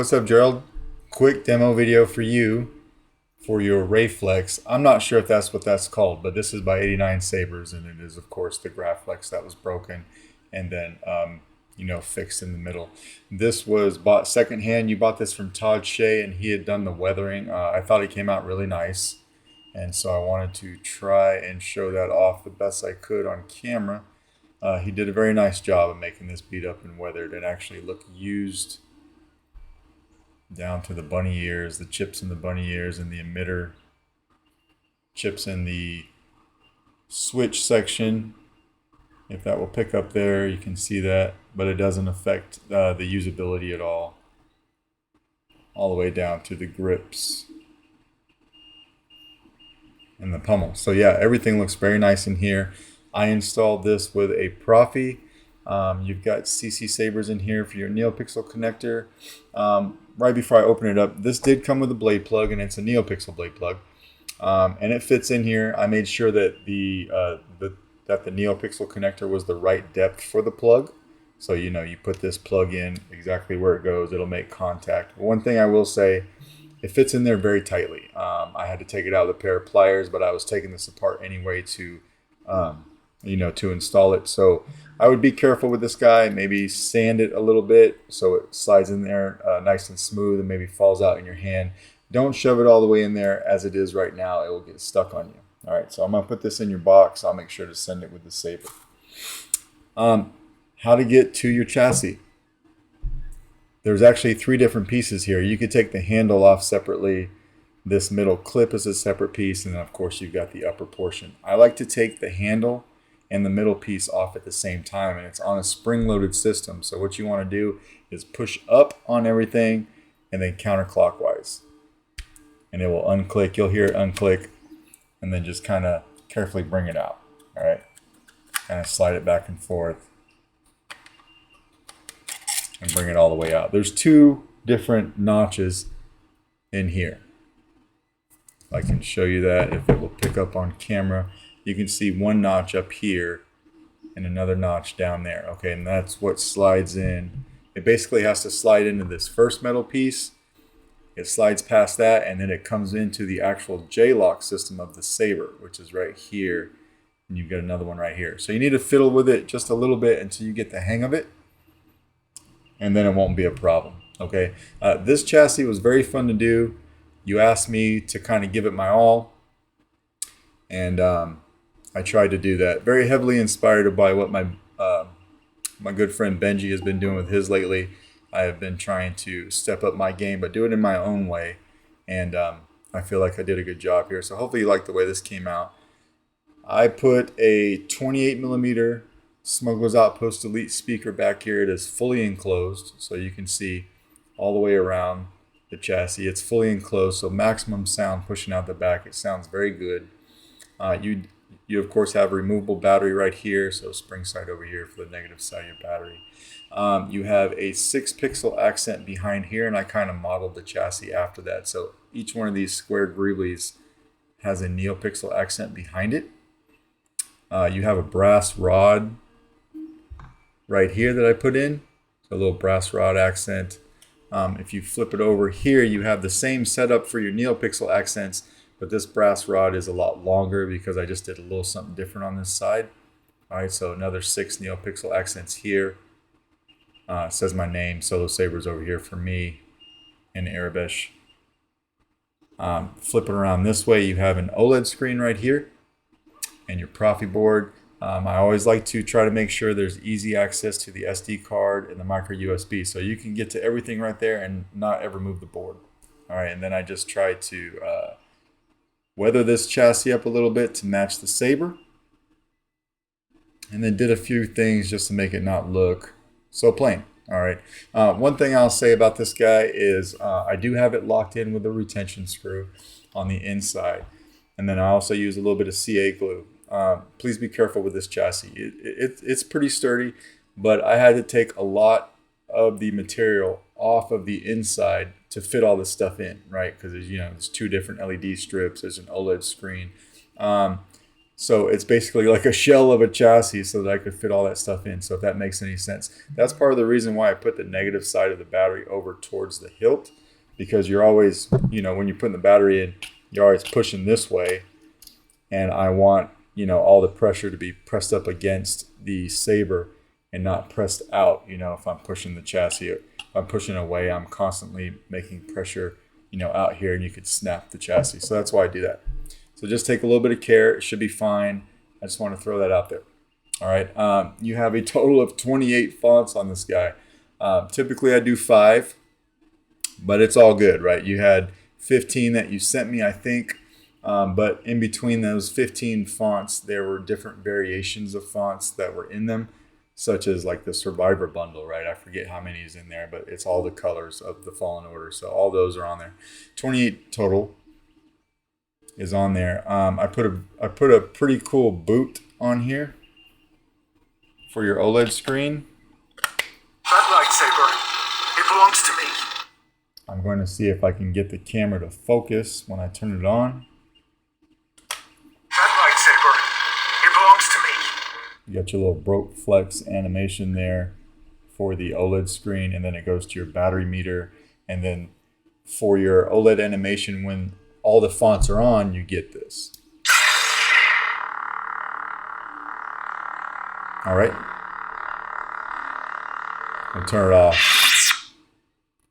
what's up, Jerald? Quick demo video for you for your Rey-Flex. I'm not sure if that's what that's called, but this is by 89 Sabers, and it is, of course, the Graflex that was broken and then, fixed in the middle. This was bought secondhand. You bought this from Todd Shea, and he had done the weathering. I thought it came out really nice, and so I wanted to try and show that off the best I could on camera. He did a very nice job of making this beat up and weathered and actually look used down to the bunny ears, the chips in the bunny ears, and the emitter chips in the switch section. If that will pick up there, you can see that, but it doesn't affect the usability at all the way down to the grips and the pummel. So yeah, everything looks very nice in here. I installed this with a Proffie. You've got CC Sabers in here for your NeoPixel connector. Right before I open it up, this did come with a blade plug, and it's a NeoPixel blade plug, and it fits in here. I made sure that the NeoPixel connector was the right depth for the plug. So you put this plug in exactly where it goes, it'll make contact. One thing I will say, it fits in there very tightly. I had to take it out with a pair of pliers, but I was taking this apart anyway to install it. So I would be careful with this guy, maybe sand it a little bit so it slides in there nice and smooth and maybe falls out in your hand. Don't shove it all the way in there as it is right now. It will get stuck on you. All right, so I'm gonna put this in your box. I'll make sure to send it with the Saber. How to get to your chassis. There's actually 3 different pieces here. You could take the handle off separately. This middle clip is a separate piece, and then of course you've got the upper portion. I like to take the handle and the middle piece off at the same time, and it's on a spring-loaded system. So what you want to do is push up on everything and then counterclockwise, and it will unclick. You'll hear it unclick, and then just kind of carefully bring it out. All right, kind of slide it back and forth and bring it all the way out. There's 2 different notches in here. I can show you that if it will pick up on camera. You can see one notch up here and another notch down there. Okay, and that's what slides in. It basically has to slide into this first metal piece. It slides past that, and then it comes into the actual J-lock system of the Saber, which is right here. And you've got another one right here. So you need to fiddle with it just a little bit until you get the hang of it, and then it won't be a problem. Okay, this chassis was very fun to do. You asked me to kind of give it my all, and I tried to do that. Very heavily inspired by what my good friend Benji has been doing with his lately. I have been trying to step up my game, but do it in my own way, and I feel like I did a good job here. So hopefully you like the way this came out. I put a 28mm Smuggler's Outpost Elite speaker back here. It is fully enclosed, so you can see all the way around the chassis. It's fully enclosed, so maximum sound pushing out the back. It sounds very good. You of course have a removable battery right here, so spring side over here for the negative side of your battery. You have a 6-pixel accent behind here, and I kind of modeled the chassis after that. So each one of these square greeblies has a NeoPixel accent behind it. You have a brass rod right here that I put in, so a little brass rod accent. If you flip it over here, you have the same setup for your NeoPixel accents, but this brass rod is a lot longer because I just did a little something different on this side. All right, so another 6 NeoPixel accents here. It says my name, Solo Sabers over here for me in Arabic. Flip it around this way, you have an OLED screen right here and your Proffie board. I always like to try to make sure there's easy access to the SD card and the micro USB, so you can get to everything right there and not ever move the board. All right, and then I just tried to weather this chassis up a little bit to match the Saber, and then did a few things just to make it not look so plain. All right, one thing I'll say about this guy is I do have it locked in with a retention screw on the inside, and then I also use a little bit of CA glue. Please be careful with this chassis. It's pretty sturdy, but I had to take a lot of the material off of the inside to fit all this stuff in, right? Because there's 2 different LED strips. There's an OLED screen. So it's basically like a shell of a chassis so that I could fit all that stuff in. So if that makes any sense, that's part of the reason why I put the negative side of the battery over towards the hilt, because you're always, you know, when you're putting the battery in, you're always pushing this way. And I want, you know, all the pressure to be pressed up against the saber and not pressed out. You know, if I'm pushing the chassis, if I'm pushing away, I'm constantly making pressure, you know, out here, and you could snap the chassis. So that's why I do that. So just take a little bit of care. It should be fine. I just want to throw that out there. All right. You have a total of 28 fonts on this guy. Typically I do 5, but it's all good, right? You had 15 that you sent me, I think. But in between those 15 fonts, there were different variations of fonts that were in them, such as like the Survivor bundle, right? I forget how many is in there, but it's all the colors of the Fallen Order. So all those are on there. 28 total is on there. I put a pretty cool boot on here for your OLED screen. That lightsaber, it belongs to me. I'm going to see if I can get the camera to focus when I turn it on. That lightsaber, it belongs to me. You got your little Rey-Flex animation there for the OLED screen, and then it goes to your battery meter, and then for your OLED animation, when all the fonts are on, you get this. All right. I'll turn it off.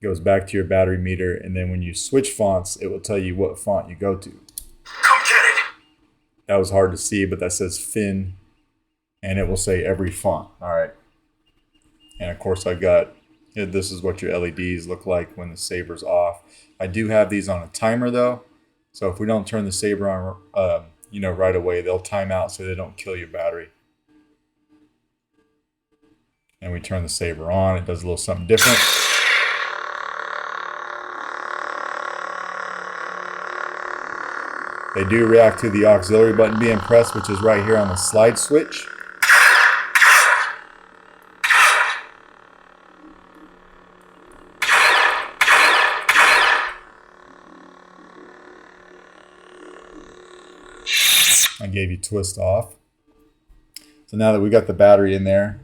It goes back to your battery meter, and then when you switch fonts, it will tell you what font you go to. Come get it. That was hard to see, but that says Finn, and it will say every font. All right. And of course, I got, this is what your LEDs look like when the saber's off. I do have these on a timer though. So if we don't turn the saber on, you know, right away, they'll time out so they don't kill your battery. And we turn the saber on. It does a little something different. They do react to the auxiliary button being pressed, which is right here on the slide switch. I gave you twist off. So now that we got the battery in there,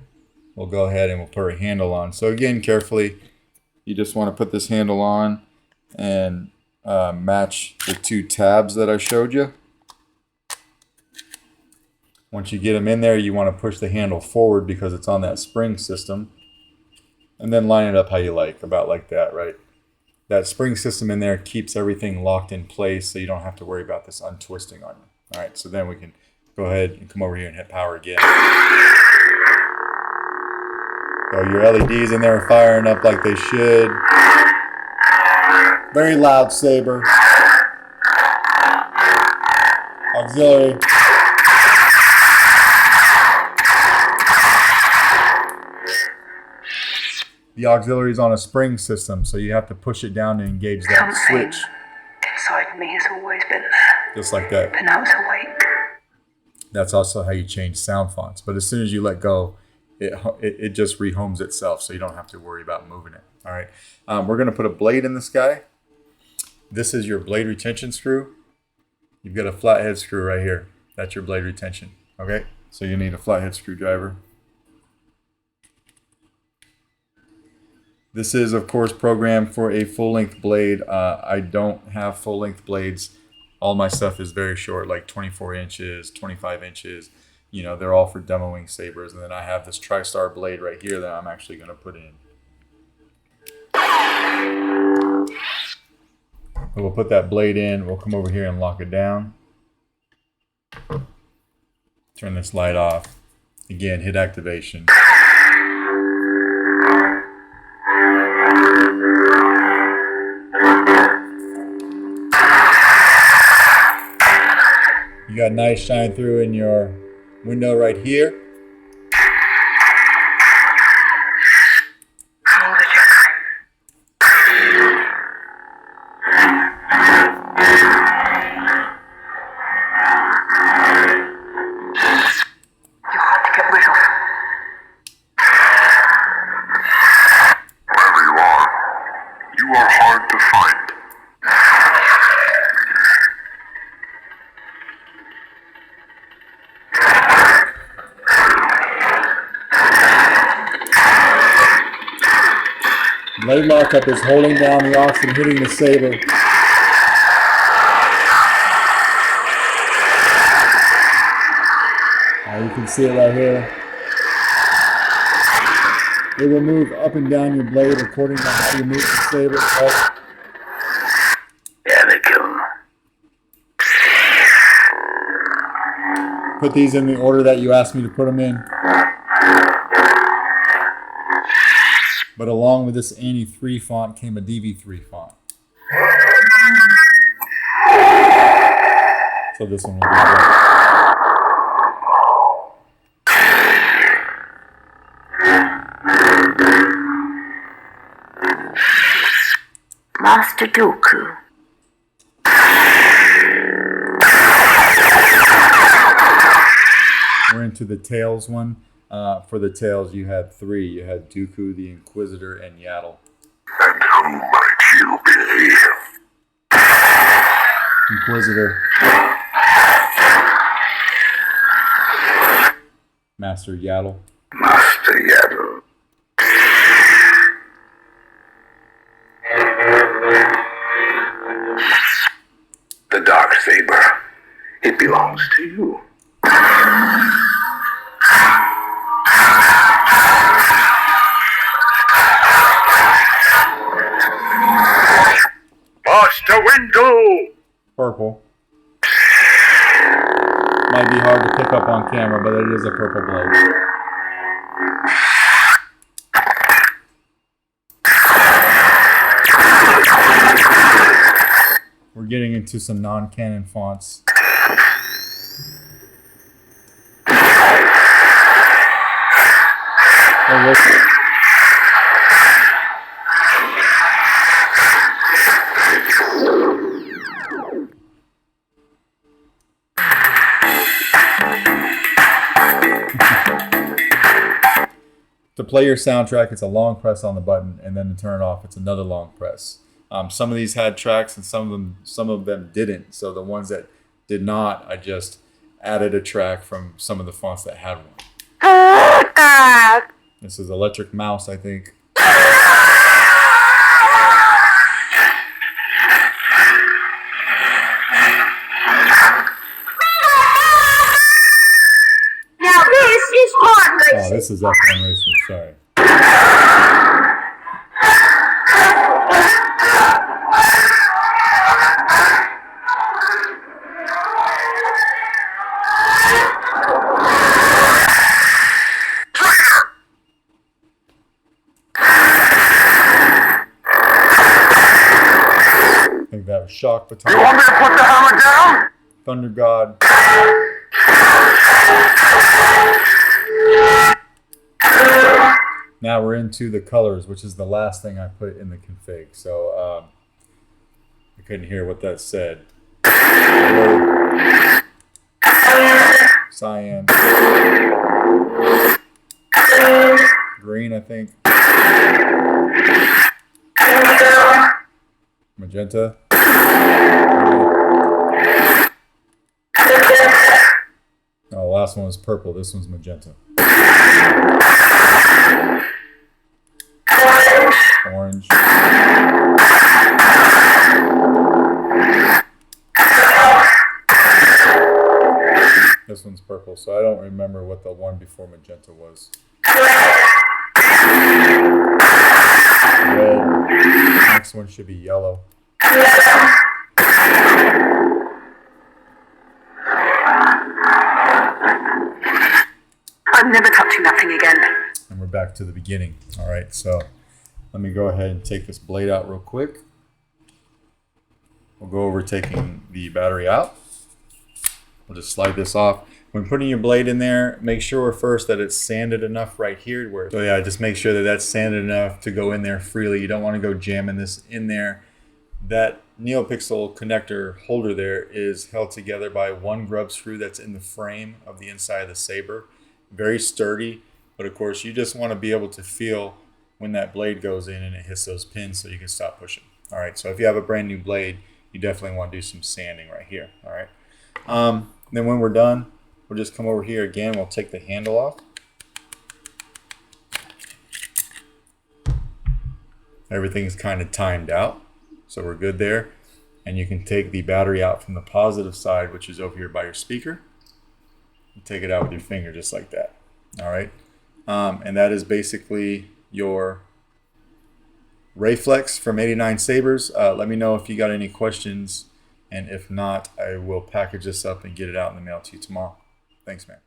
we'll go ahead and we'll put our handle on. So again, carefully, you just want to put this handle on and match the 2 tabs that I showed you. Once you get them in there, you want to push the handle forward because it's on that spring system. And then line it up how you like, about like that, right? That spring system in there keeps everything locked in place so you don't have to worry about this untwisting on you. All right, so then we can go ahead and come over here and hit power again. So your LEDs in there are firing up like they should. Very loud saber. Auxiliary. The auxiliary is on a spring system, so you have to push it down to engage that switch. Inside me has always been there. Just like that. But now it's awake. That's also how you change sound fonts. But as soon as you let go, it just rehomes itself, so you don't have to worry about moving it. All right. We're going to put a blade in this guy. This is your blade retention screw. You've got a flathead screw right here. That's your blade retention. Okay. So you need a flathead screwdriver. This is, of course, programmed for a full-length blade. I don't have full-length blades. All my stuff is very short, like 24 inches, 25 inches. You know, they're all for demoing sabers. And then I have this TriStar blade right here that I'm actually going to put in. So we'll put that blade in. We'll come over here and lock it down. Turn this light off. Again, hit activation. You got nice shine through in your window right here. Blade lockup is holding down the aux and hitting the saber. You can see it right here. It will move up and down your blade according to how you move the saber. Put these in the order that you asked me to put them in. But along with this Annie 3 font came a DV3 font. So this one will be good. Master Dooku. We're into the Tails one. For the Tails, you had 3. You had Dooku, the Inquisitor, and Yaddle. And who might you be? Inquisitor. Master Yaddle. Master Yaddle. The dark saber. It belongs to you. Master Windu! Purple. Might be hard to pick up on camera, but it is a purple blade. We're getting into some non-canon fonts. To play your soundtrack, it's a long press on the button, and then to turn it off, it's another long press. Some of these had tracks, and some of them didn't. So the ones that did not, I just added a track from some of the fonts that had one. This is Electric Mouse, I think. Now this is hard racing. Oh, this is F1 Racing, sorry. I think that was Shock Baton. You want me to put the hammer down? Thunder God. Now we're into the colors, which is the last thing I put in the config. So I couldn't hear what that said. Cyan. Green, I think. Magenta. Oh, the last one was purple. This one's magenta. Orange. This one's purple, so I don't remember what the one before magenta was. Red. Next one should be yellow. I'm never touching that thing again. And we're back to the beginning. All right, so let me go ahead and take this blade out real quick. We'll go over taking the battery out. We'll just slide this off. When putting your blade in there, make sure first that it's sanded enough right here. So yeah, just make sure that that's sanded enough to go in there freely. You don't want to go jamming this in there. That NeoPixel connector holder there is held together by one grub screw that's in the frame of the inside of the Saber. Very sturdy, but of course you just want to be able to feel when that blade goes in and it hits those pins so you can stop pushing. All right, so if you have a brand new blade, you definitely want to do some sanding right here. All right. Then when we're done, we'll just come over here again. We'll take the handle off. Everything's kind of timed out, so we're good there. And you can take the battery out from the positive side, which is over here by your speaker. You take it out with your finger just like that. All right. And that is basically your Rey-Flex from 89 Sabers. Let me know if you got any questions. And if not, I will package this up and get it out in the mail to you tomorrow. Thanks, man.